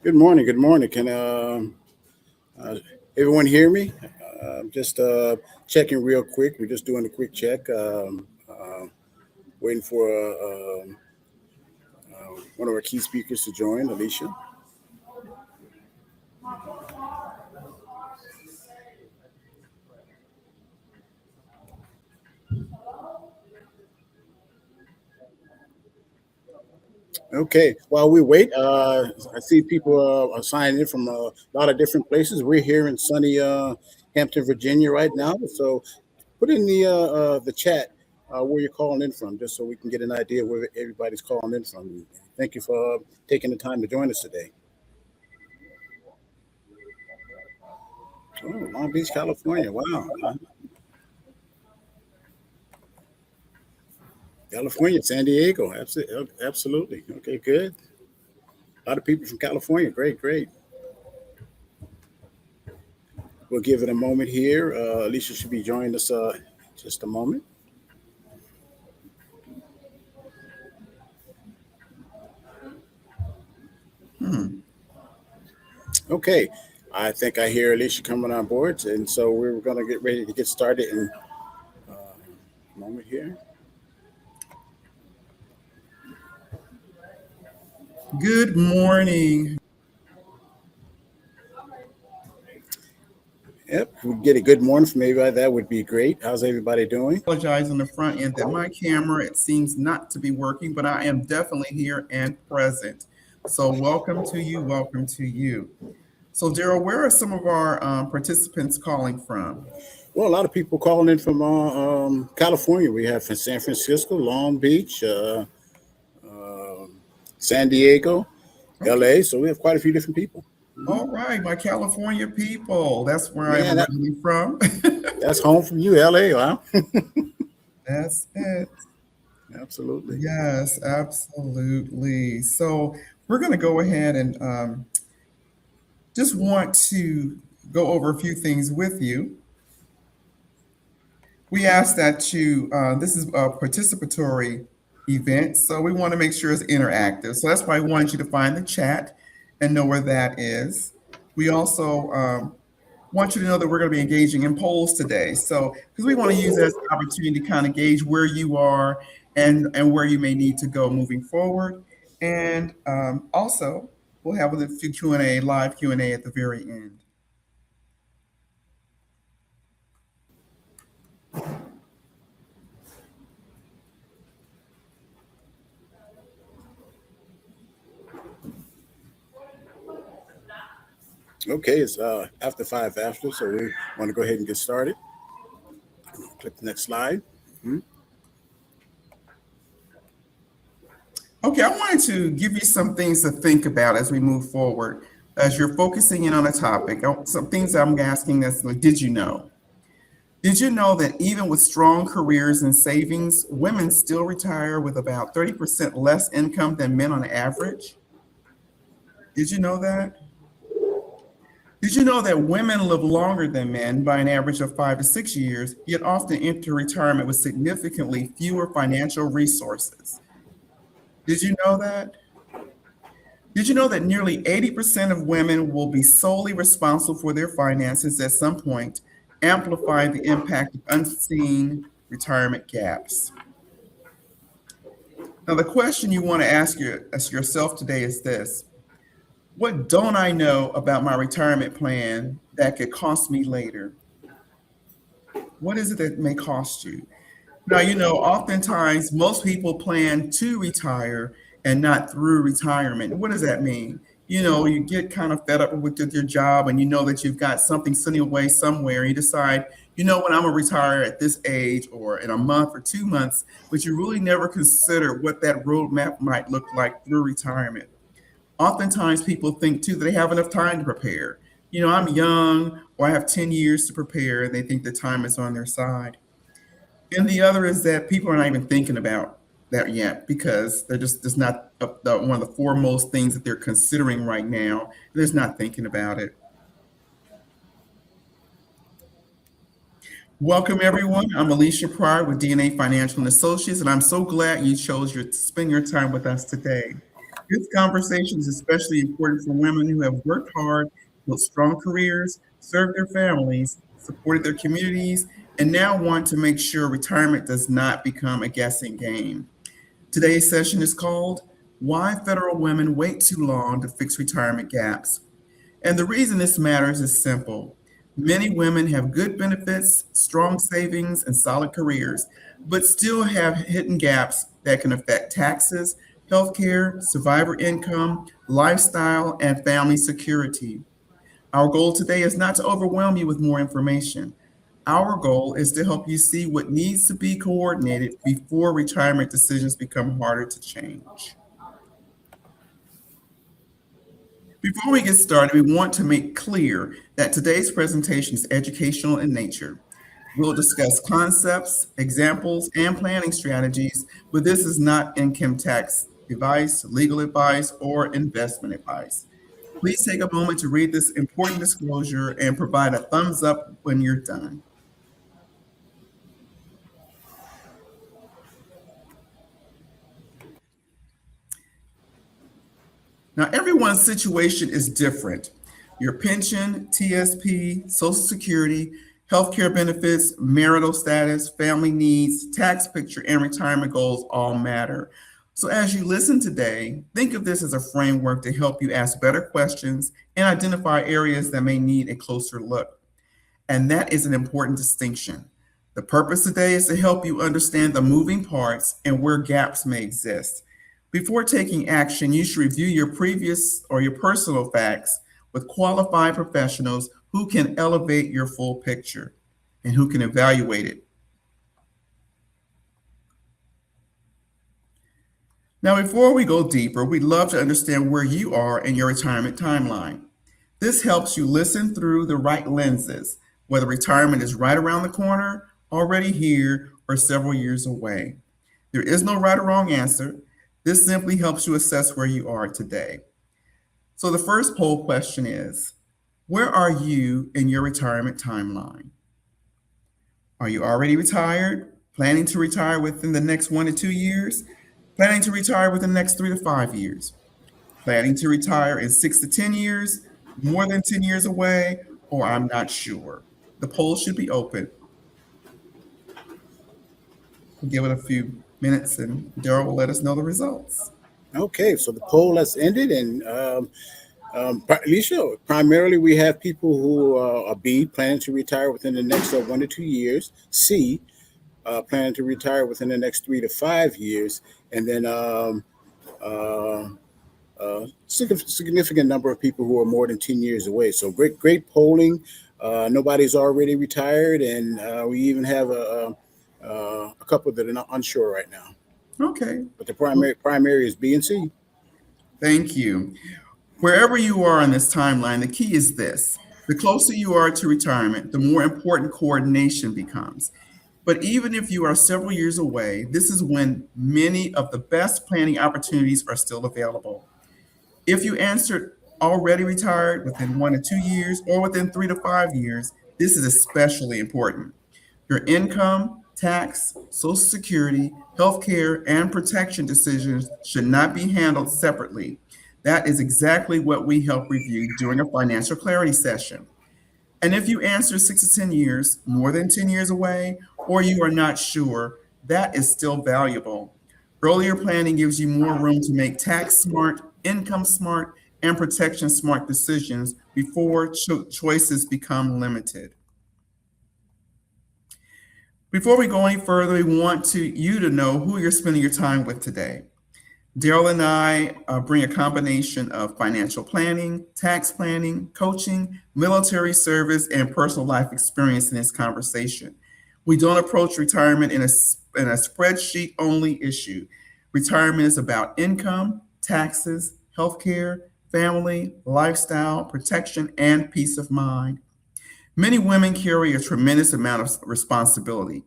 Good morning. Good morning. Can uh, everyone hear me? Just checking real quick. We're just doing a quick check. Waiting for one of our key speakers to join, Alicia. Okay. While we wait, I see people are signing in from a lot of different places. We're here in sunny Hampton, Virginia, right now. So put in the chat where you're calling in from, just so we can get an idea where everybody's calling in from. Thank you for taking the time to join us today. Oh, Long Beach, California. Wow. California, San Diego. Absolutely. Absolutely. Okay, good. A lot of people from California. Great, great. We'll give it a moment here. Alicia should be joining us just a moment. Okay. I think I hear Alicia coming on board. And so we're going to get ready to get started in a moment here. Good morning. Yep. If we get a good morning from everybody, that would be great. How's everybody doing? Apologize on the front end that my camera, it seems not to be working, but I am definitely here and present. So welcome to you. Welcome to you. So Darryl, where are some of our participants calling from? Well, a lot of people calling in from California. We have from San Francisco, Long Beach, San Diego, LA. So we have quite a few different people. All right, my California people. That's where Yeah, I'm originally from. That's home from you, LA. Wow. That's it. Absolutely. Yes, absolutely. So we're going to go ahead and just want to go over a few things with you. We ask that this is a participatory event, so we want to make sure it's interactive. So that's why we wanted you to find the chat and know where that is. We also want you to know that we're going to be engaging in polls today. So, because we want to use that as an opportunity to kind of gauge where you are and where you may need to go moving forward. And also, we'll have a few Q&A, live Q&A at the very end. Okay, it's after 5 after, so we want to go ahead and get started. Click the next slide. Okay, I wanted to give you some things to think about as we move forward. As you're focusing in on a topic, some things I'm asking is, did you know? Did you know that even with strong careers and savings, women still retire with about 30% less income than men on average? Did you know that? Did you know that women live longer than men by an average of 5 to 6 years, yet often enter retirement with significantly fewer financial resources? Did you know that? Did you know that nearly 80% of women will be solely responsible for their finances at some point, amplifying the impact of unseen retirement gaps? Now, the question you want to ask yourself today is this: what don't I know about my retirement plan that could cost me later? What is it that may cost you? Now, oftentimes most people plan to retire and not through retirement. What does that mean? You get kind of fed up with your job and you know that you've got something sitting away somewhere. And you decide, when I'm going to retire at this age or in a month or 2 months, but you really never consider what that roadmap might look like through retirement. Oftentimes people think too that they have enough time to prepare. I'm young or I have 10 years to prepare and they think the time is on their side. And the other is that people are not even thinking about that yet because they're just not one of the foremost things that they're considering right now. They're just not thinking about it. Welcome, everyone. I'm Alicia Pryor with DNA Financial and Associates, and I'm so glad you chose to spend your time with us today. This conversation is especially important for women who have worked hard, built strong careers, served their families, supported their communities, and now want to make sure retirement does not become a guessing game. Today's session is called Why Federal Women Wait Too Long to Fix Retirement Gaps. And the reason this matters is simple. Many women have good benefits, strong savings, and solid careers, but still have hidden gaps that can affect taxes, healthcare, survivor income, lifestyle, and family security. Our goal today is not to overwhelm you with more information. Our goal is to help you see what needs to be coordinated before retirement decisions become harder to change. Before we get started, we want to make clear that today's presentation is educational in nature. We'll discuss concepts, examples, and planning strategies, but this is not income tax advice, legal advice, or investment advice. Please take a moment to read this important disclosure and provide a thumbs up when you're done. Now, everyone's situation is different. Your pension, TSP, Social Security, healthcare benefits, marital status, family needs, tax picture, and retirement goals all matter. So, as you listen today, think of this as a framework to help you ask better questions and identify areas that may need a closer look. And that is an important distinction. The purpose today is to help you understand the moving parts and where gaps may exist. Before taking action, you should review your previous or your personal facts with qualified professionals who can elevate your full picture and who can evaluate it. Now, before we go deeper, we'd love to understand where you are in your retirement timeline. This helps you listen through the right lenses, whether retirement is right around the corner, already here, or several years away. There is no right or wrong answer. This simply helps you assess where you are today. So the first poll question is, where are you in your retirement timeline? Are you already retired? Planning to retire within the next 1 to 2 years? Planning to retire within the next 3 to 5 years? Planning to retire in 6 to 10 years? More than 10 years away? Or I'm not sure. The poll should be open. We'll give it a few minutes and Darryl will let us know the results. Okay, so the poll has ended, and Alicia, primarily we have people who are B, planning to retire within the next 1 to 2 years, C, planning to retire within the next 3 to 5 years, and then significant number of people who are more than 10 years away. So great polling. Nobody's already retired, and we even have a couple that are not unsure right now. Okay. But the primary is B and C. Thank you. Wherever you are on this timeline, the key is this. The closer you are to retirement, the more important coordination becomes. But even if you are several years away, this is when many of the best planning opportunities are still available. If you answered already retired within 1 to 2 years or within 3 to 5 years, this is especially important. Your income, tax, Social Security, healthcare, and protection decisions should not be handled separately. That is exactly what we help review during a financial clarity session. And if you answer 6 to 10 years, more than 10 years away, or you are not sure, that is still valuable. Earlier planning gives you more room to make tax smart, income smart, and protection smart decisions before choices become limited. Before we go any further, we want you to know who you're spending your time with today. Darryl and I bring a combination of financial planning, tax planning, coaching, military service, and personal life experience in this conversation. We don't approach retirement in a spreadsheet only issue. Retirement is about income, taxes, healthcare, family, lifestyle, protection, and peace of mind. Many women carry a tremendous amount of responsibility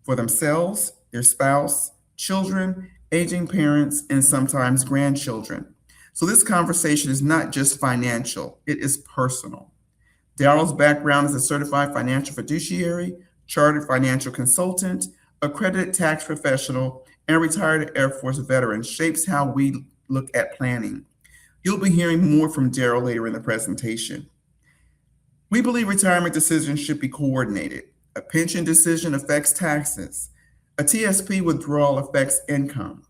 for themselves, their spouse, children, aging parents, and sometimes grandchildren. So this conversation is not just financial, it is personal. Darryl's background as a certified financial fiduciary, chartered financial consultant, accredited tax professional, and retired Air Force veteran shapes how we look at planning. You'll be hearing more from Darryl later in the presentation. We believe retirement decisions should be coordinated. A pension decision affects taxes. A TSP withdrawal affects income.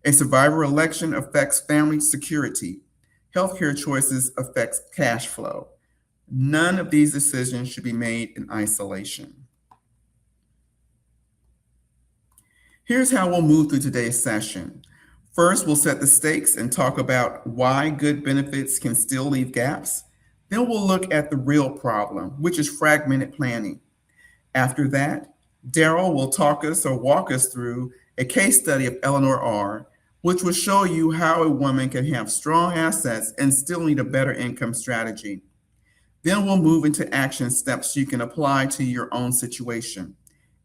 A survivor election affects family security. Healthcare choices affects cash flow. None of these decisions should be made in isolation. Here's how we'll move through today's session. First, we'll set the stakes and talk about why good benefits can still leave gaps. Then we'll look at the real problem, which is fragmented planning. After that, Darryl will walk us through a case study of Eleanor R., which will show you how a woman can have strong assets and still need a better income strategy. Then we'll move into action steps you can apply to your own situation.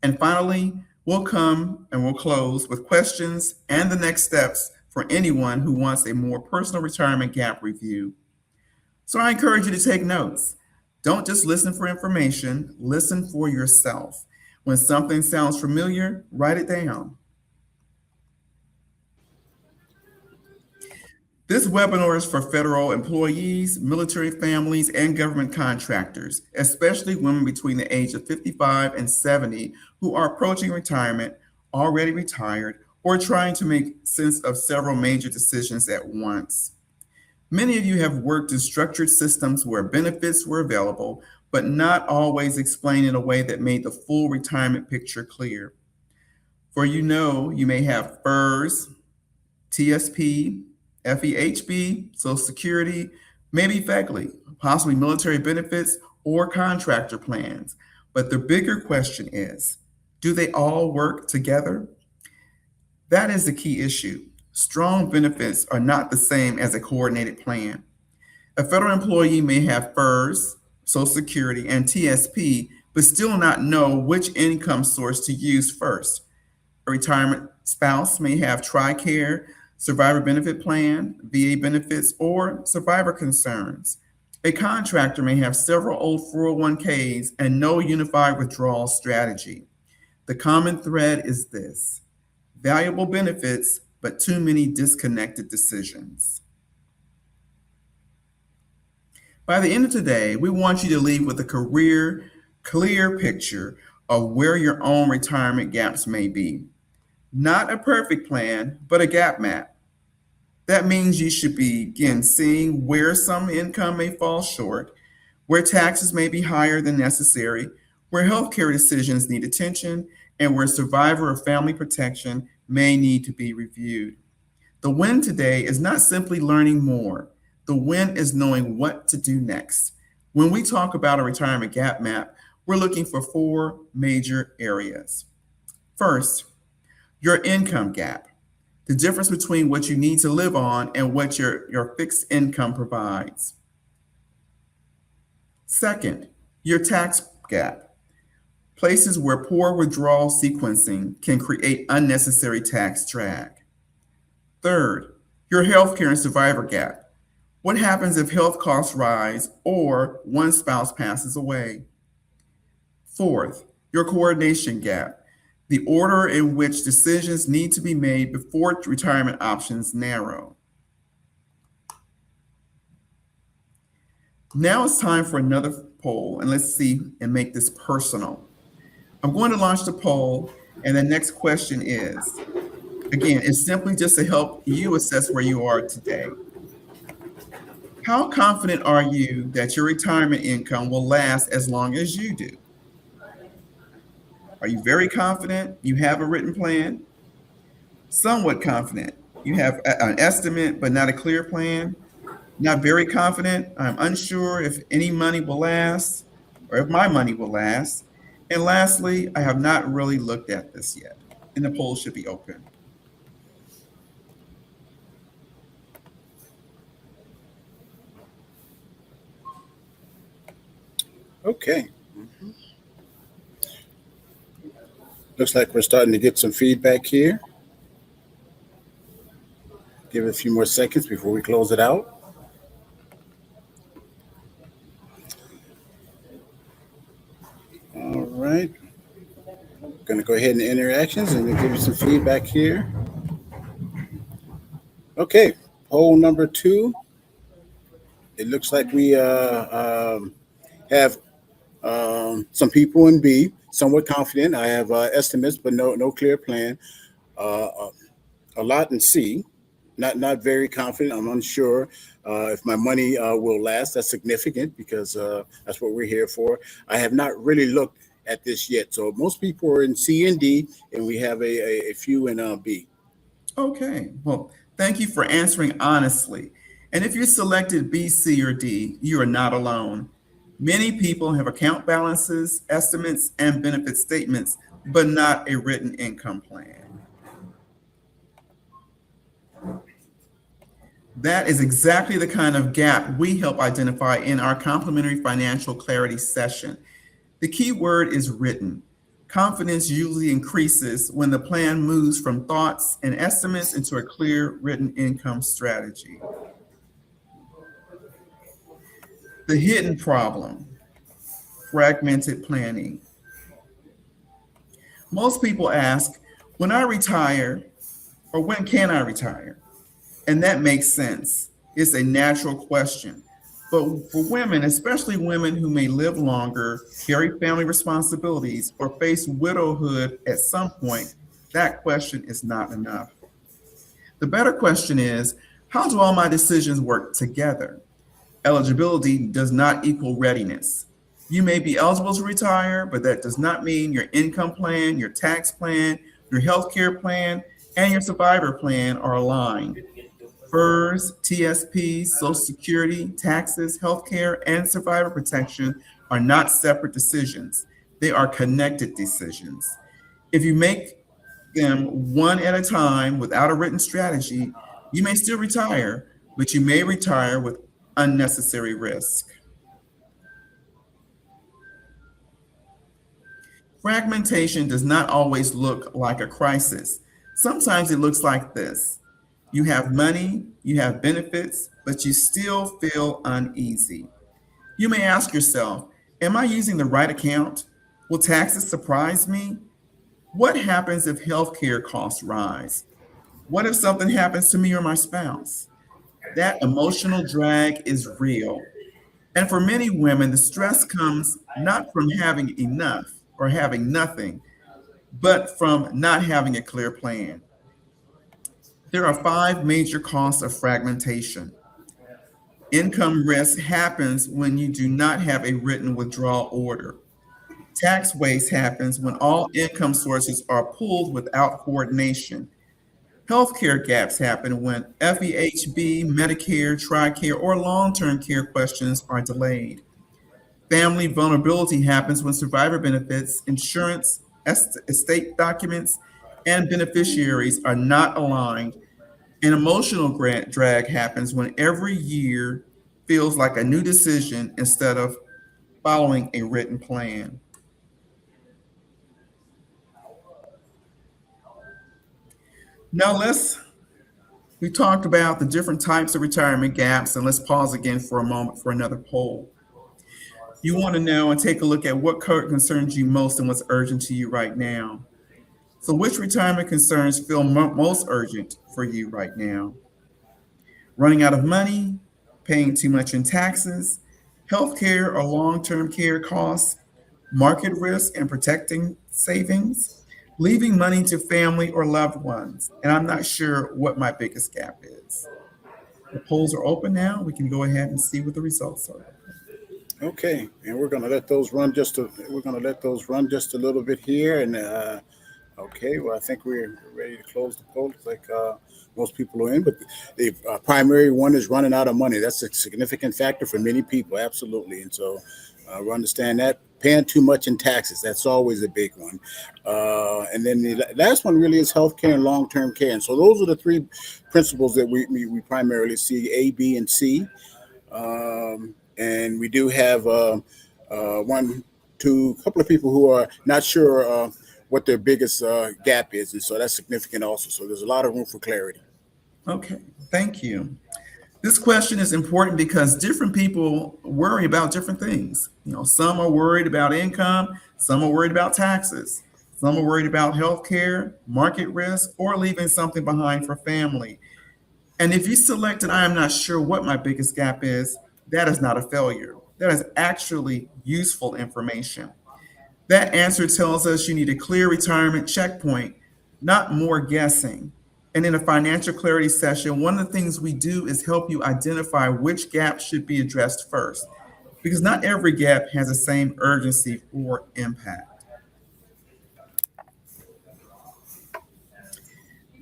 And finally, we'll close with questions and the next steps for anyone who wants a more personal retirement gap review. So I encourage you to take notes. Don't just listen for information, listen for yourself. When something sounds familiar, write it down. This webinar is for federal employees, military families, and government contractors, especially women between the age of 55 and 70 who are approaching retirement, already retired, or trying to make sense of several major decisions at once. Many of you have worked in structured systems where benefits were available, but not always explained in a way that made the full retirement picture clear. For you may have FERS, TSP, FEHB, Social Security, maybe FEGLI, possibly military benefits or contractor plans. But the bigger question is, do they all work together? That is the key issue. Strong benefits are not the same as a coordinated plan. A federal employee may have FERS, Social Security, and TSP, but still not know which income source to use first. A retirement spouse may have TRICARE, survivor benefit plan, VA benefits, or survivor concerns. A contractor may have several old 401ks and no unified withdrawal strategy. The common thread is this: valuable benefits, but too many disconnected decisions. By the end of today, we want you to leave with a clear picture of where your own retirement gaps may be. Not a perfect plan, but a gap map. That means you should begin seeing where some income may fall short, where taxes may be higher than necessary, where healthcare decisions need attention, and where survivor or family protection may need to be reviewed. The win today is not simply learning more. The win is knowing what to do next. When we talk about a retirement gap map, we're looking for 4 major areas. First, your income gap, the difference between what you need to live on and what your fixed income provides. Second, your tax gap, places where poor withdrawal sequencing can create unnecessary tax drag. Third, your healthcare and survivor gap. What happens if health costs rise or one spouse passes away? Fourth, your coordination gap, the order in which decisions need to be made before retirement options narrow. Now it's time for another poll, and let's see and make this personal. I'm going to launch the poll, and the next question is, again, it's simply just to help you assess where you are today. How confident are you that your retirement income will last as long as you do? Are you very confident you have a written plan? Somewhat confident you have an estimate but not a clear plan? Not very confident, I'm unsure if any money will last or if my money will last. And lastly, I have not really looked at this yet. And the poll should be open. Okay. Looks like we're starting to get some feedback here. Give it a few more seconds before we close it out. All right. Going to go ahead and enter actions and give you some feedback here. Okay. poll number two, it looks like we have some people in B, somewhat confident. I have estimates, but no clear plan. Uh, a lot in C, not very confident. I'm unsure if my money will last. That's significant because that's what we're here for. I have not really looked at this yet. So most people are in C and D, and we have a few in B. Okay, well, thank you for answering honestly. And if you selected B, C, or D, you are not alone. Many people have account balances, estimates, and benefit statements, but not a written income plan. That is exactly the kind of gap we help identify in our complimentary financial clarity session. The key word is written. Confidence usually increases when the plan moves from thoughts and estimates into a clear written income strategy. The hidden problem, fragmented planning. Most people ask, when I retire, or when can I retire? And that makes sense. It's a natural question. But for women, especially women who may live longer, carry family responsibilities, or face widowhood at some point, that question is not enough. The better question is, how do all my decisions work together? Eligibility does not equal readiness. You may be eligible to retire, but that does not mean your income plan, your tax plan, your healthcare plan, and your survivor plan are aligned. FERS, TSP, Social Security, taxes, healthcare, and survivor protection are not separate decisions. They are connected decisions. If you make them one at a time without a written strategy, you may still retire, but you may retire with unnecessary risk. Fragmentation does not always look like a crisis. Sometimes it looks like this. You have money, you have benefits, but you still feel uneasy. You may ask yourself, am I using the right account? Will taxes surprise me? What happens if healthcare costs rise? What if something happens to me or my spouse? That emotional drag is real. And for many women, the stress comes not from having enough or having nothing, but from not having a clear plan. There are five major costs of fragmentation. Income risk happens when you do not have a written withdrawal order. Tax waste happens when all income sources are pulled without coordination. Healthcare gaps happen when FEHB, Medicare, TRICARE, or long-term care questions are delayed. Family vulnerability happens when survivor benefits, insurance, estate documents, and beneficiaries are not aligned. And emotional drag happens when every year feels like a new decision instead of following a written plan. Now we talked about the different types of retirement gaps, and let's pause again for a moment for another poll. You want to know and take a look at what concerns you most and what's urgent to you right now. So, which retirement concerns feel most urgent for you right now? Running out of money, paying too much in taxes, healthcare or long-term care costs, market risk and protecting savings, leaving money to family or loved ones. And I'm not sure what my biggest gap is. The polls are open now. We can go ahead and see what the results are. Okay, and we're gonna let those run just a little bit here, and okay, well, I think we're ready to close the poll. Looks like most people are in, but the primary one is running out of money. That's a significant factor for many people, absolutely. And so we understand that. Paying too much in taxes, that's always a big one. And then the last one really is healthcare and long-term care. And so those are the three principles that we primarily see, A, B, and C. And we do have one, two, couple of people who are not sure what their biggest gap is, and so that's significant also. So there's a lot of room for clarity. Okay, thank you. This question is important because different people worry about different things. Some are worried about income, some are worried about taxes, some are worried about health care, market risk, or leaving something behind for family. And if you selected, I am not sure what my biggest gap is, that is not a failure. That is actually useful information. That answer tells us you need a clear retirement checkpoint, not more guessing. And in a financial clarity session, one of the things we do is help you identify which gap should be addressed first, because not every gap has the same urgency or impact.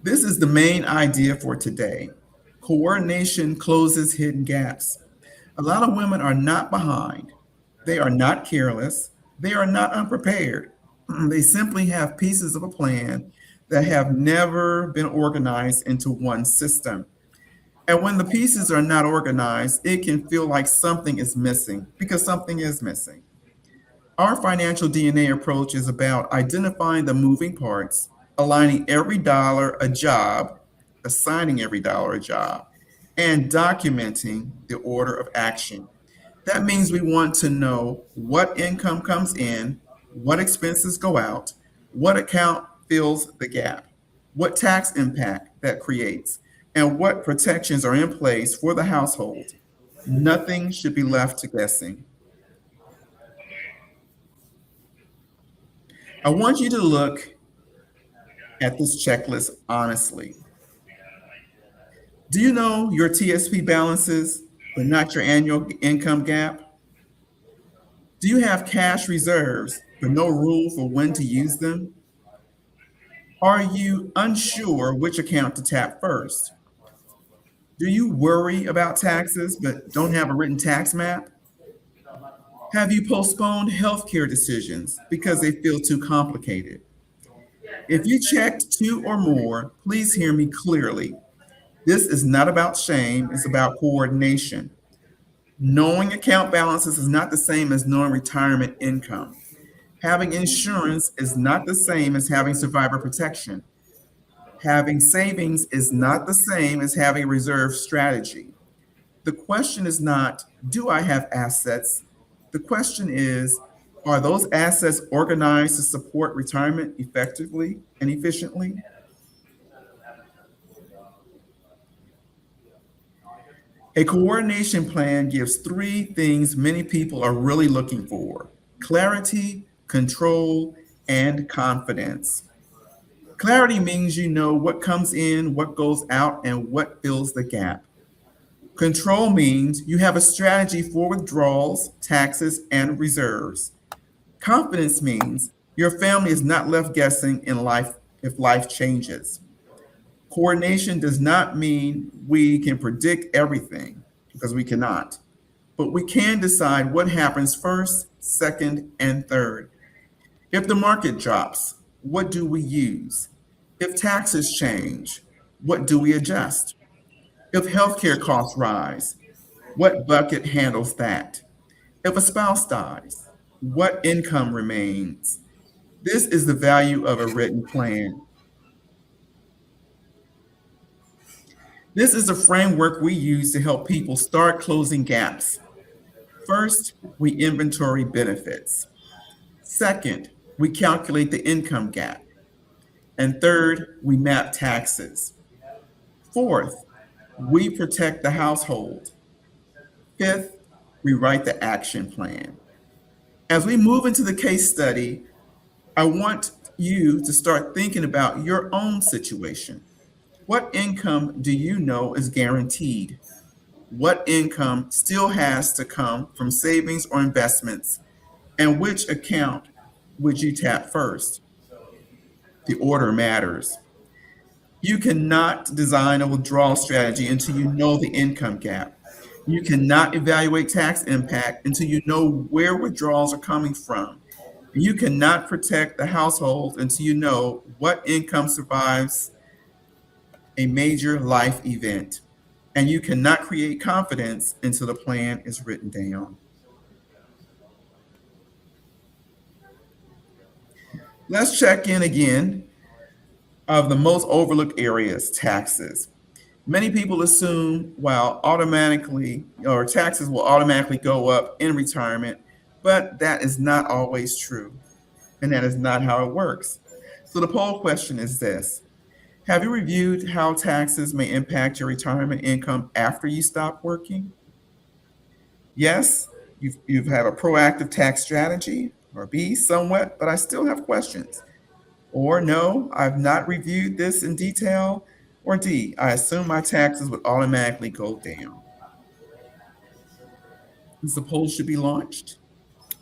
This is the main idea for today. Coordination closes hidden gaps. A lot of women are not behind. They are not careless. They are not unprepared. They simply have pieces of a plan that have never been organized into one system. And when the pieces are not organized, it can feel like something is missing because something is missing. Our financial DNA approach is about identifying the moving parts, aligning every dollar a job, assigning every dollar a job, and documenting the order of action. That means we want to know what income comes in, what expenses go out, what account fills the gap, what tax impact that creates, and what protections are in place for the household. Nothing should be left to guessing. I want you to look at this checklist honestly. Do you know your TSP balances, but not your annual income gap? Do you have cash reserves, but no rule for when to use them? Are you unsure which account to tap first? Do you worry about taxes, but don't have a written tax map? Have you postponed healthcare decisions because they feel too complicated? If you checked two or more, please hear me clearly. This is not about shame, it's about coordination. Knowing account balances is not the same as knowing retirement income. Having insurance is not the same as having survivor protection. Having savings is not the same as having a reserve strategy. The question is not, do I have assets? The question is, are those assets organized to support retirement effectively and efficiently? A coordination plan gives three things many people are really looking for: clarity, control, and confidence. Clarity means you know what comes in, what goes out, and what fills the gap. Control means you have a strategy for withdrawals, taxes, and reserves. Confidence means your family is not left guessing in life if life changes. Coordination does not mean we can predict everything because we cannot, but we can decide what happens first, second, and third. If the market drops, what do we use? If taxes change, what do we adjust? If healthcare costs rise, what bucket handles that? If a spouse dies, what income remains? This is the value of a written plan. This is a framework we use to help people start closing gaps. First, we inventory benefits. Second, we calculate the income gap. And third, we map taxes. Fourth, we protect the household. Fifth, we write the action plan. As we move into the case study, I want you to start thinking about your own situation. What income do you know is guaranteed? What income still has to come from savings or investments? And which account would you tap first? The order matters. You cannot design a withdrawal strategy until you know the income gap. You cannot evaluate tax impact until you know where withdrawals are coming from. You cannot protect the household until you know what income survives a major life event. And you cannot create confidence until the plan is written down. Let's check in again of the most overlooked areas, taxes. Many people assume, well, automatically, or taxes will automatically go up in retirement, but that is not always true. And that is not how it works. So the poll question is this: Have you reviewed how taxes may impact your retirement income after you stop working? Yes, you've had a proactive tax strategy, or B, somewhat, but I still have questions. Or no, I've not reviewed this in detail. Or D, I assume my taxes would automatically go down. Is the poll should be launched?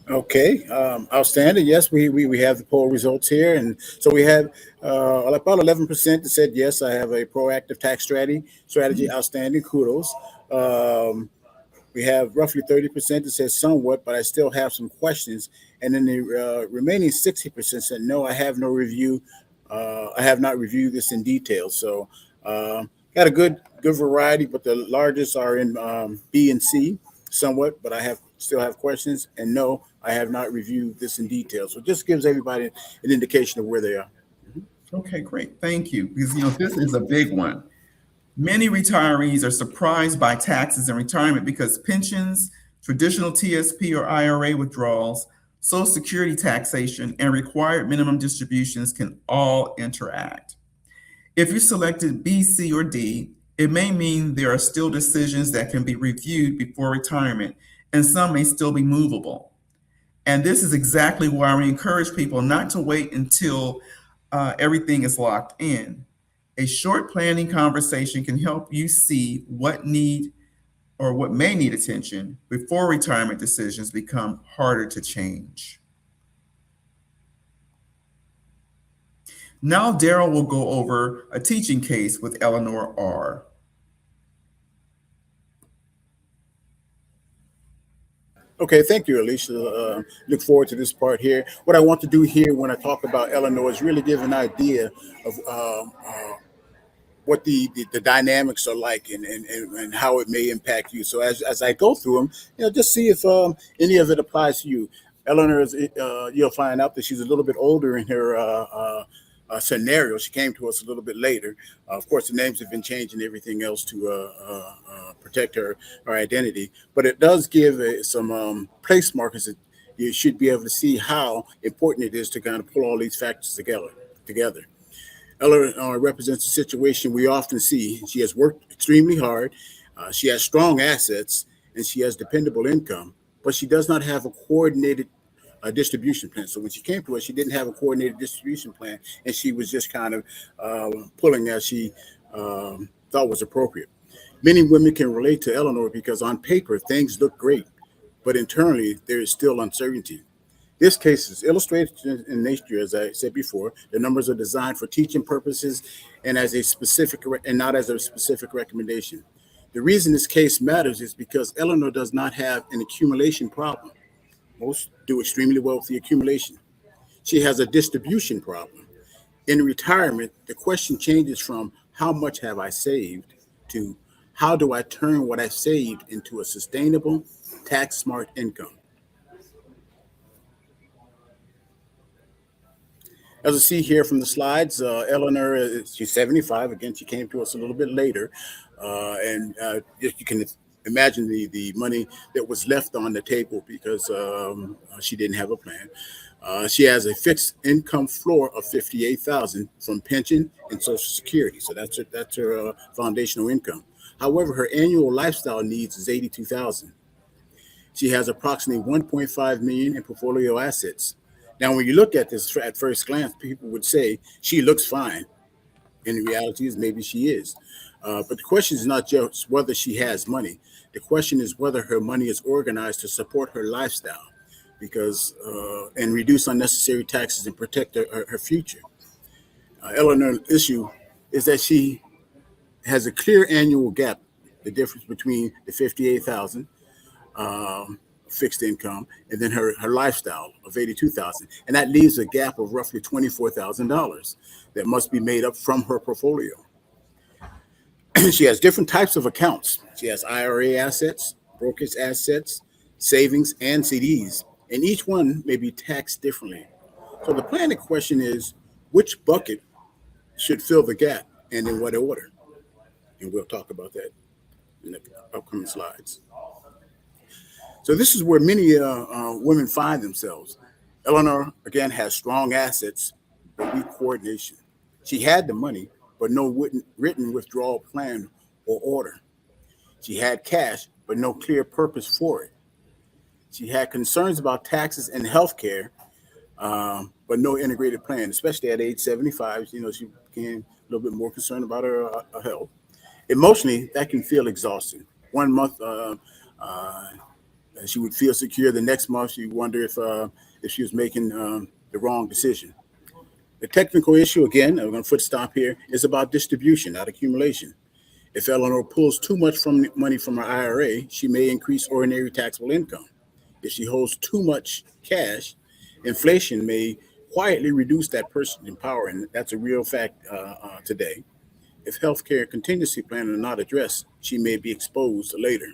Okay, outstanding. Yes, we have the poll results here, and so we have about 11% that said yes. I have a proactive tax strategy. Outstanding. Kudos. Um, we have roughly 30% that says somewhat, but I still have some questions. And then the remaining 60% said no. I have no review. I have not reviewed this in detail. So got a good variety, but the largest are in B and C somewhat. But I have still have questions, and no, I have not reviewed this in detail. So it just gives everybody an indication of where they are. Okay, great. Thank you. Because this is a big one. Many retirees are surprised by taxes in retirement because pensions, traditional TSP or IRA withdrawals, Social Security taxation, and required minimum distributions can all interact. If you selected B, C, or D, it may mean there are still decisions that can be reviewed before retirement, and some may still be movable. And this is exactly why we encourage people not to wait until everything is locked in. A short planning conversation can help you see what need or what may need attention before retirement decisions become harder to change. Now, Darryl will go over a teaching case with Eleanor R. Okay, thank you, Alicia. Look forward to this part here. What I want to do here when I talk about Eleanor is really give an idea of what the dynamics are like and how it may impact you. So as I go through them, just see if any of it applies to you. Eleanor is you'll find out that she's a little bit older in her scenario. She came to us a little bit later. Of course, the names have been changed and everything else to protect her identity, but it does give some place markers that you should be able to see how important it is to kind of pull all these factors together. Eleanor represents a situation we often see. She has worked extremely hard. She has strong assets and she has dependable income, but she does not have a coordinated distribution plan. So when she came to us, she didn't have a coordinated distribution plan, and she was just kind of pulling as she thought was appropriate. Many women can relate to Eleanor because on paper things look great, but internally there is still uncertainty. This case is illustrated in nature, as I said before. The numbers are designed for teaching purposes and as a specific and not as a specific recommendation. The reason this case matters is because Eleanor does not have an accumulation problem. Most do extremely well with the accumulation. She has a distribution problem. In retirement, the question changes from how much have I saved to how do I turn what I saved into a sustainable, tax smart income. As you see here from the slides, Eleanor, she's 75. Again, she came to us a little bit later. And you can imagine the money that was left on the table because she didn't have a plan. She has a fixed income floor of 58,000 from pension and Social Security. So that's her foundational income. However, her annual lifestyle needs is 82,000. She has approximately 1.5 million in portfolio assets. Now, when you look at this at first glance, people would say she looks fine. And the reality is maybe she is. But the question is not just whether she has money. The question is whether her money is organized to support her lifestyle, because and reduce unnecessary taxes and protect her future. Eleanor's issue is that she has a clear annual gap, the difference between the 58,000 fixed income and then her lifestyle of 82,000, and that leaves a gap of roughly $24,000 that must be made up from her portfolio. She has different types of accounts. She has IRA assets, brokerage assets, savings, and CDs, and each one may be taxed differently. So the planning question is, which bucket should fill the gap and in what order? And we'll talk about that in the upcoming slides. So this is where many women find themselves. Eleanor, again, has strong assets, but weak coordination. She had the money, but no written withdrawal plan or order. She had cash, but no clear purpose for it. She had concerns about taxes and health care, but no integrated plan, especially at age 75. She became a little bit more concerned about her health. Emotionally, that can feel exhausting. One month, she would feel secure. The next month, she would wonder if she was making the wrong decision. The technical issue, again, I'm going to foot stop here, is about distribution, not accumulation. If Eleanor pulls too much from money from her IRA, she may increase ordinary taxable income. If she holds too much cash, inflation may quietly reduce that person's power, and that's a real fact today. If healthcare contingency plans are not addressed, she may be exposed later.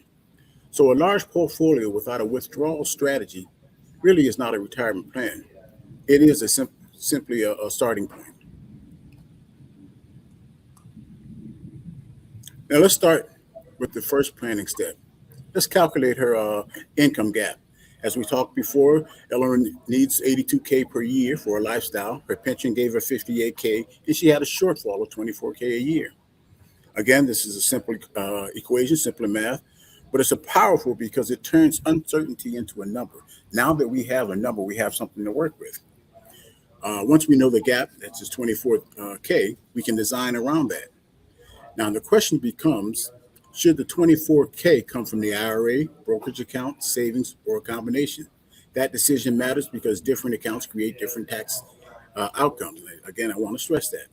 So, a large portfolio without a withdrawal strategy really is not a retirement plan. It is simply a starting point. Now, let's start with the first planning step. Let's calculate her income gap. As we talked before, Eleanor needs 82K per year for her lifestyle. Her pension gave her 58K, and she had a shortfall of 24K a year. Again, this is a simple equation, simple math, but it's a powerful because it turns uncertainty into a number. Now that we have a number, we have something to work with. Once we know the gap, that's just 24K, we can design around that. Now, the question becomes, should the 24K come from the IRA, brokerage account, savings, or a combination? That decision matters because different accounts create different tax outcomes. Again, I want to stress that.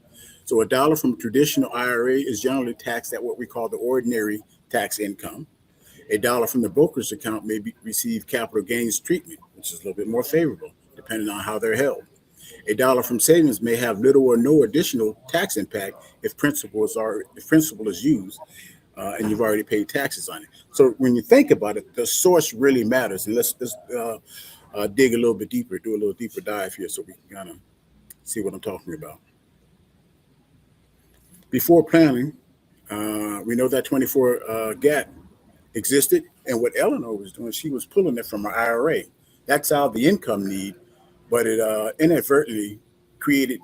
So a dollar from traditional IRA is generally taxed at what we call the ordinary tax income. A dollar from the brokerage account may receive capital gains treatment, which is a little bit more favorable, depending on how they're held. A dollar from savings may have little or no additional tax impact if principal is used and you've already paid taxes on it. So when you think about it, the source really matters. And let's dig a little bit deeper, do a little deeper dive here so we can kind of see what I'm talking about. Before planning, we know that 24 gap existed, and what Eleanor was doing, she was pulling it from her IRA. That's out the income need, but it inadvertently created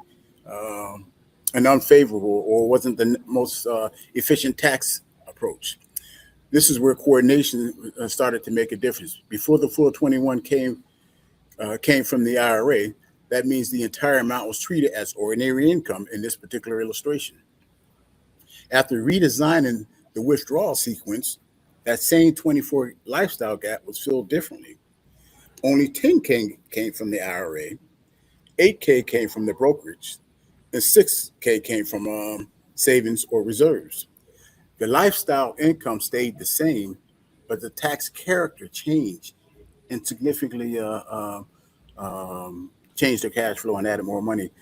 an unfavorable or wasn't the most efficient tax approach. This is where coordination started to make a difference. Before the full 21 came from the IRA, that means the entire amount was treated as ordinary income in this particular illustration. After redesigning the withdrawal sequence, that same 24 lifestyle gap was filled differently. Only 10K came from the IRA, 8K came from the brokerage, and 6K came from savings or reserves. The lifestyle income stayed the same, but the tax character changed and significantly changed their cash flow and added more money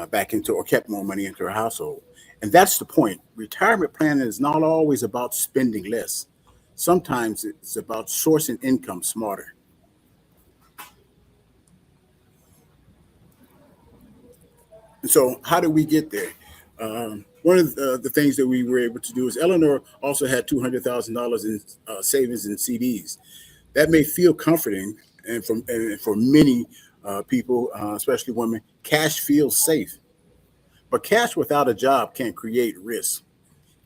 back into or kept more money into her household. And that's the point. Retirement planning is not always about spending less. Sometimes it's about sourcing income smarter. And so, how did we get there? One of the things that we were able to do is Eleanor also had $200,000 in savings and CDs. That may feel comforting, and for many people, especially women, cash feels safe. But cash without a job can create risk.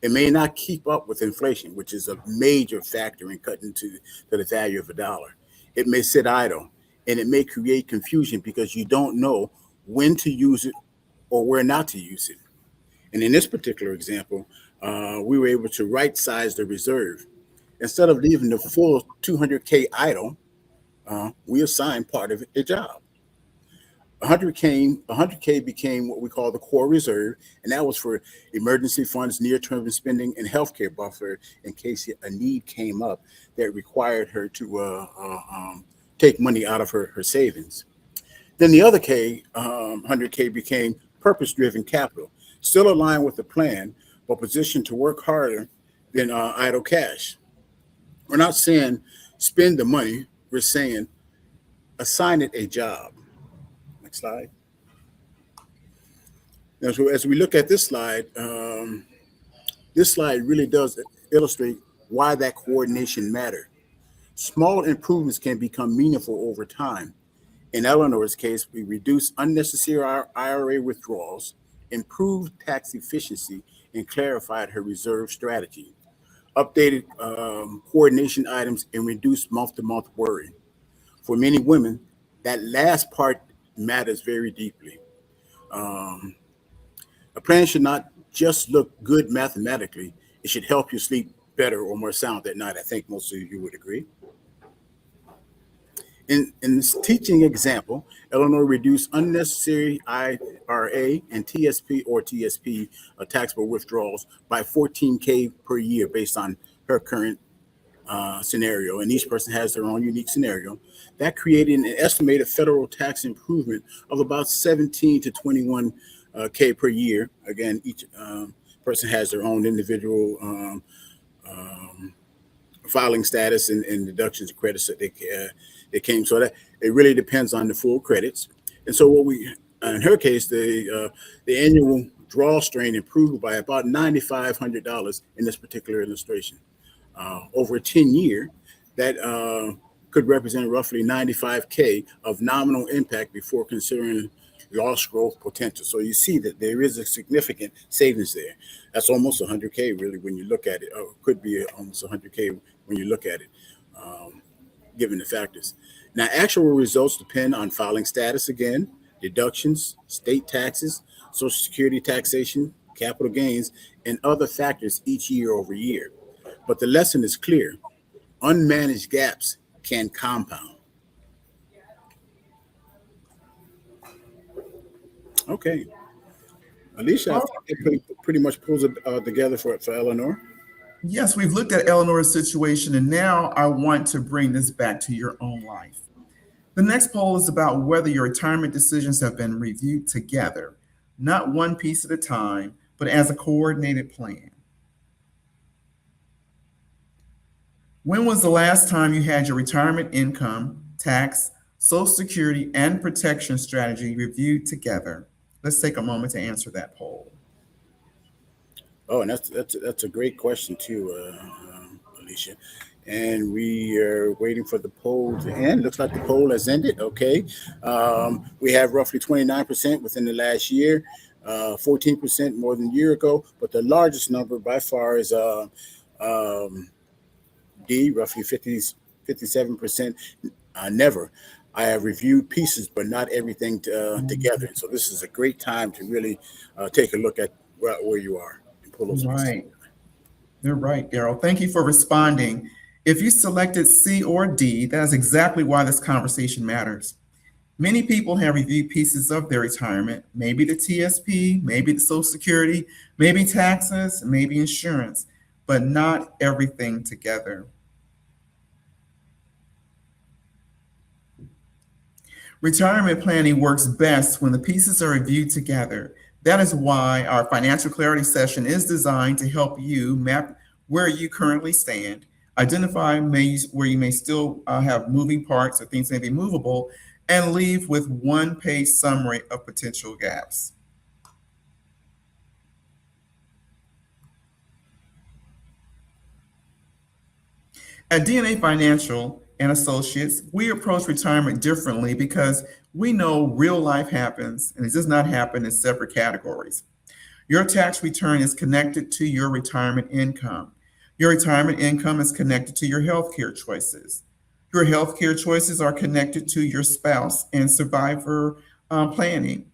It may not keep up with inflation, which is a major factor in cutting to the value of a dollar. It may sit idle, and it may create confusion because you don't know when to use it or where not to use it. And in this particular example, we were able to right size the reserve. Instead of leaving the full 200K idle, we assigned part of it a job. 100K became what we call the core reserve, and that was for emergency funds, near-term spending, and healthcare buffer in case a need came up that required her to take money out of her savings. Then the other 100K became purpose-driven capital, still aligned with the plan, but positioned to work harder than idle cash. We're not saying spend the money. We're saying assign it a job. Next slide. Now, so as we look at this slide really does illustrate why that coordination matters. Small improvements can become meaningful over time. In Eleanor's case, we reduced unnecessary IRA withdrawals, improved tax efficiency and clarified her reserve strategy, updated coordination items, and reduced month to month worry. For many women, that last part matters very deeply. Um, a plan should not just look good mathematically, it should help you sleep better or more sound at night. I think most of you would agree. In this teaching example, Eleanor reduced unnecessary IRA and TSP or TSP taxable withdrawals by 14K per year based on her current scenario, and each person has their own unique scenario. That created an estimated federal tax improvement of about 17 to 21 K per year. Again, each person has their own individual um, filing status and deductions and credits that they came. So that it really depends on the full credits. And so what we, in her case, the annual draw strain improved by about $9,500 in this particular illustration. Over a 10-year, that could represent roughly 95K of nominal impact before considering loss growth potential. So you see that there is a significant savings there. That's almost 100K really when you look at it. Or could be almost 100K when you look at it, given the factors. Now, actual results depend on filing status again, deductions, state taxes, Social Security taxation, capital gains, and other factors each year over year. But the lesson is clear. Unmanaged gaps can compound. Okay. Alicia, I All think that pretty much pulls it together for Eleanor. Yes, we've looked at Eleanor's situation, and now I want to bring this back to your own life. The next poll is about whether your retirement decisions have been reviewed together, not one piece at a time, but as a coordinated plan. When was the last time you had your retirement income, tax, Social Security, and protection strategy reviewed together? Let's take a moment to answer that poll. Oh, and that's a great question too, Alicia. And we are waiting for the poll to end. Looks like the poll has ended. Okay, we have roughly 29% within the last year, 14% more than a year ago. But the largest number by far is um, D, roughly 57%. Never. I have reviewed pieces, but not everything together. And so this is a great time to really take a look at where you are and pull those pieces Right. together. You're right, Darryl. Thank you for responding. If you selected C or D, that is exactly why this conversation matters. Many people have reviewed pieces of their retirement, maybe the TSP, maybe the Social Security, maybe taxes, maybe insurance, but not everything together. Retirement planning works best when the pieces are reviewed together. That is why our financial clarity session is designed to help you map where you currently stand, identify where you may still have moving parts or things may be movable, and leave with one-page summary of potential gaps. At DNA Financial and Associates, we approach retirement differently because we know real life happens and it does not happen in separate categories. Your tax return is connected to your retirement income. Your retirement income is connected to your healthcare choices. Your healthcare choices are connected to your spouse and survivor planning.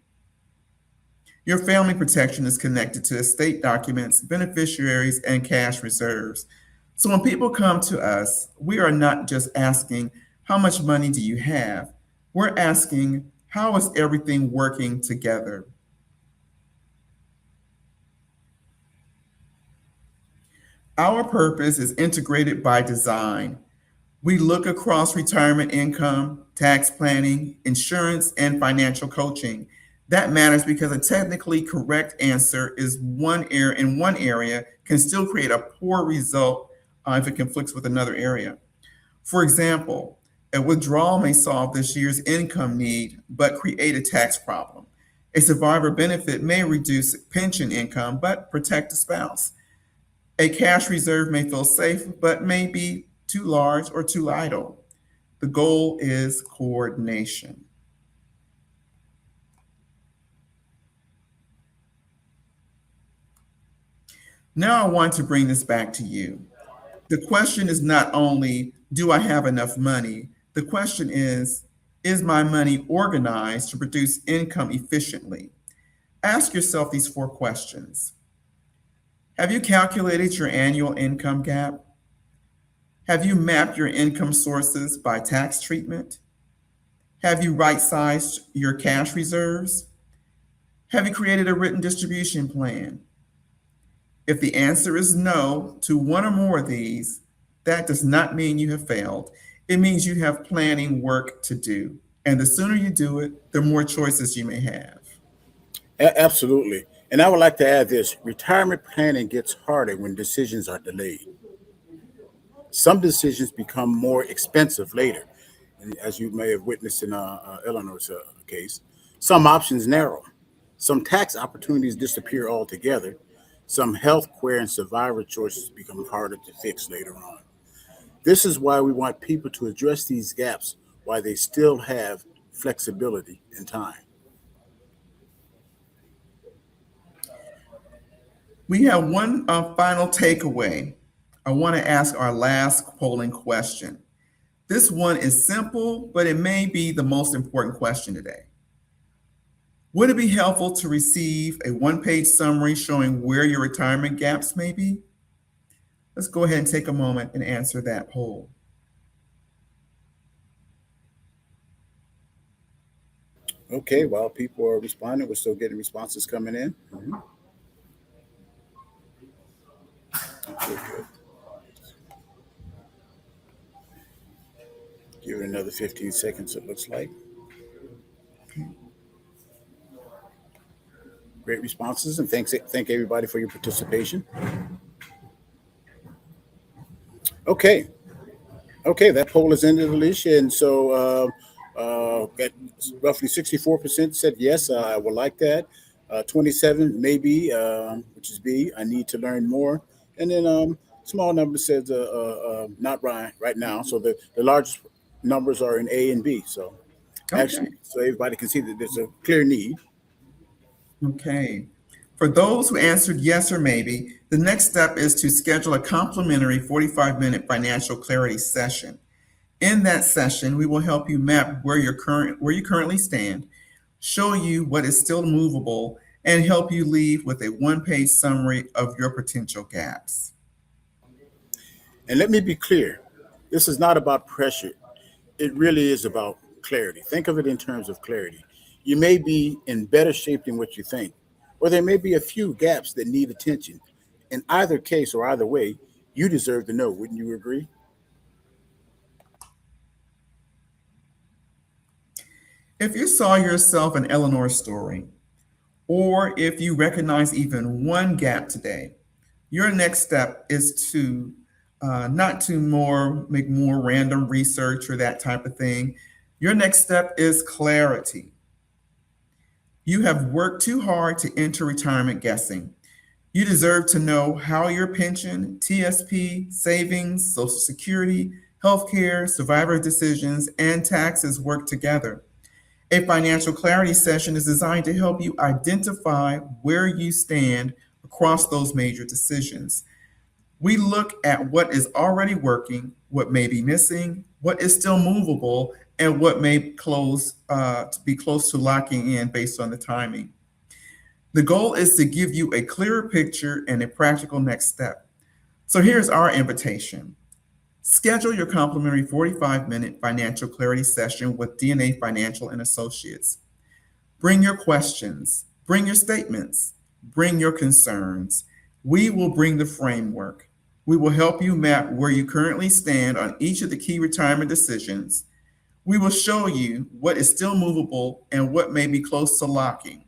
Your family protection is connected to estate documents, beneficiaries, and cash reserves. So when people come to us, we are not just asking, how much money do you have? We're asking, how is everything working together? Our purpose is integrated by design. We look across retirement income, tax planning, insurance, and financial coaching. That matters because a technically correct answer is in one area can still create a poor result if it conflicts with another area. For example, a withdrawal may solve this year's income need but create a tax problem. A survivor benefit may reduce pension income but protect a spouse. A cash reserve may feel safe, but may be too large or too idle. The goal is coordination. Now I want to bring this back to you. The question is not only, do I have enough money? The question is my money organized to produce income efficiently? Ask yourself these four questions. Have you calculated your annual income gap? Have you mapped your income sources by tax treatment? Have you right sized your cash reserves? Have you created a written distribution plan? If the answer is no to one or more of these, that does not mean you have failed. It means you have planning work to do. And the sooner you do it, the more choices you may have. Absolutely. And I would like to add this: retirement planning gets harder when decisions are delayed. Some decisions become more expensive later, and as you may have witnessed in Eleanor's case. Some options narrow. Some tax opportunities disappear altogether. Some healthcare and survivor choices become harder to fix later on. This is why we want people to address these gaps while they still have flexibility and time. We have one final takeaway. I want to ask our last polling question. This one is simple, but it may be the most important question today. Would it be helpful to receive a one-page summary showing where your retirement gaps may be? Let's go ahead and take a moment and answer that poll. Okay, while people are responding, we're still getting responses coming in. Okay, good. Give it another 15 seconds, it looks like. Great responses, and thank everybody for your participation. Okay, okay, that poll is ended, Alicia, and so at roughly 64% said yes, I would like that. 27 maybe, which is B. I need to learn more, and then small number says not right now. So the largest numbers are in A and B. So Okay. actually, so everybody can see that there's a clear need. Okay. For those who answered yes or maybe, the next step is to schedule a complimentary 45-minute financial clarity session. In that session, we will help you map where you currently stand, show you what is still movable, and help you leave with a one-page summary of your potential gaps. And let me be clear, this is not about pressure. It really is about clarity. Think of it in terms of clarity. You may be in better shape than what you think, or there may be a few gaps that need attention. In either case or either way, you deserve to know. Wouldn't you agree? If you saw yourself in Eleanor's story, or if you recognize even one gap today, your next step is to not to make more random research or that type of thing. Your next step is clarity. You have worked too hard to enter retirement guessing. You deserve to know how your pension, TSP, savings, Social Security, healthcare, survivor decisions, and taxes work together. A financial clarity session is designed to help you identify where you stand across those major decisions. We look at what is already working, what may be missing, what is still movable, and what may be close to locking in based on the timing. The goal is to give you a clearer picture and a practical next step. So here's our invitation. Schedule your complimentary 45-minute financial clarity session with DNA Financial and Associates. Bring your questions, bring your statements, bring your concerns. We will bring the framework. We will help you map where you currently stand on each of the key retirement decisions. We will show you what is still movable and what may be close to locking.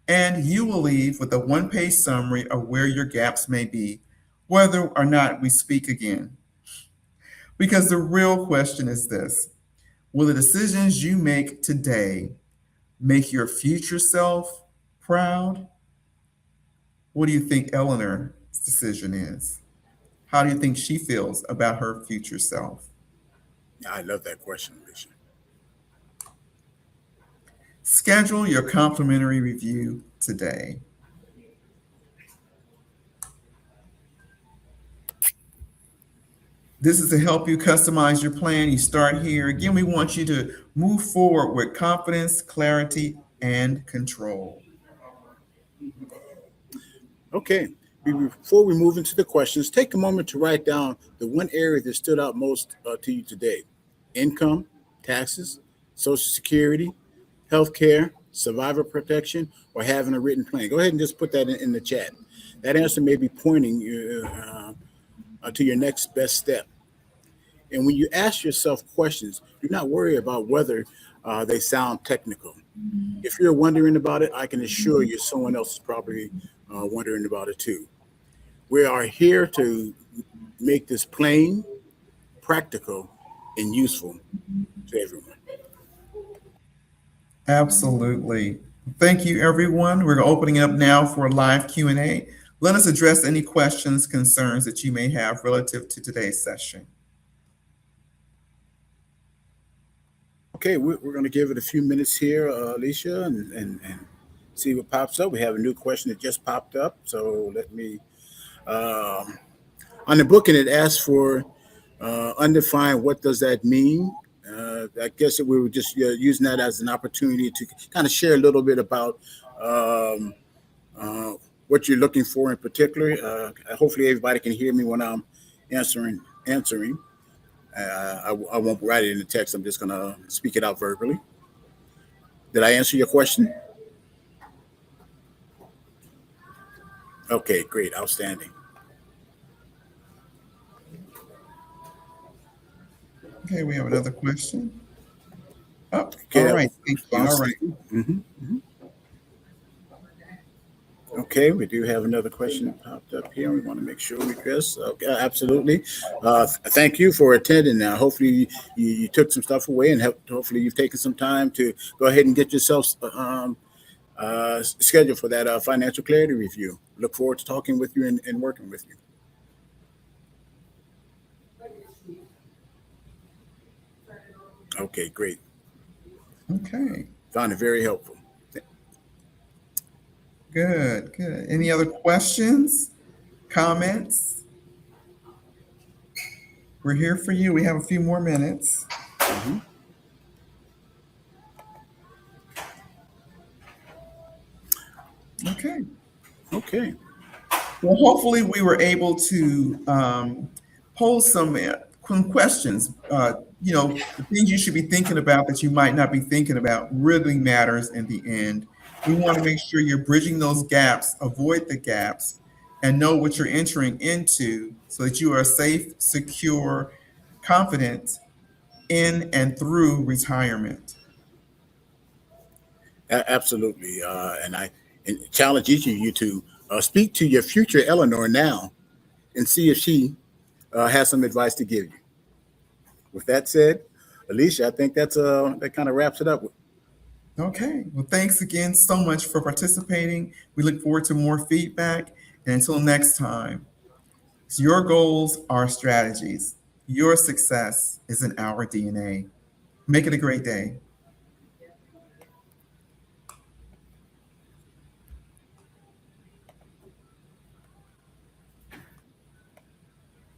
And you will leave with a one-page summary of where your gaps may be, whether or not we speak again. Because the real question is this: will the decisions you make today make your future self proud? What do you think Eleanor's decision is? How do you think she feels about her future self? I love that question, Alicia. Schedule your complimentary review today. This is to help you customize your plan. You start here. Again, we want you to move forward with confidence, clarity, and control. Okay. Before we move into the questions, take a moment to write down the one area that stood out most to you today: income, taxes, Social Security, healthcare, survivor protection, or having a written plan. Go ahead and just put that in the chat. That answer may be pointing you to your next best step. And when you ask yourself questions, do not worry about whether they sound technical. If you're wondering about it, I can assure you someone else is probably wondering about it too. We are here to make this plain, practical, and useful to everyone. Absolutely. Thank you, everyone. We're opening up now for a live Q&A. Let us address any questions, concerns that you may have relative to today's session. Okay, we're going to give it a few minutes here, Alicia, and see what pops up. We have a new question that just popped up. So let me, on the book, and it asks for undefined. What does that mean? I guess that we were just using that as an opportunity to kind of share a little bit about um, what you're looking for in particular. Hopefully, everybody can hear me when I'm answering. I won't write it in the text. I'm just going to speak it out verbally. Did I answer your question? Okay, great, outstanding. Okay, we have another question. Oh, Okay, all that right. was Thank you. response. All right. Okay, we do have another question that popped up here. We want to make sure we address. Okay, absolutely. Thank you for attending. Hopefully, you took some stuff away, and hopefully, you've taken some time to go ahead and get yourself scheduled for that financial clarity review. Look forward to talking with you and working with you. Okay, great. Okay. Found it very helpful. Good, good. Any other questions, comments? We're here for you. We have a few more minutes. Mhm. Okay. Okay. Well, hopefully we were able to pose some questions. The things you should be thinking about that you might not be thinking about really matters in the end. We want to make sure you're bridging those gaps, avoid the gaps, and know what you're entering into so that you are safe, secure, confident in and through retirement. Absolutely. And challenge each of you to speak to your future Eleanor now and see if she has some advice to give you. With that said, Alicia, I think that kind of wraps it up. Okay. Well, thanks again so much for participating. We look forward to more feedback. And until next time, your goals are strategies. Your success is in our DNA. Make it a great day.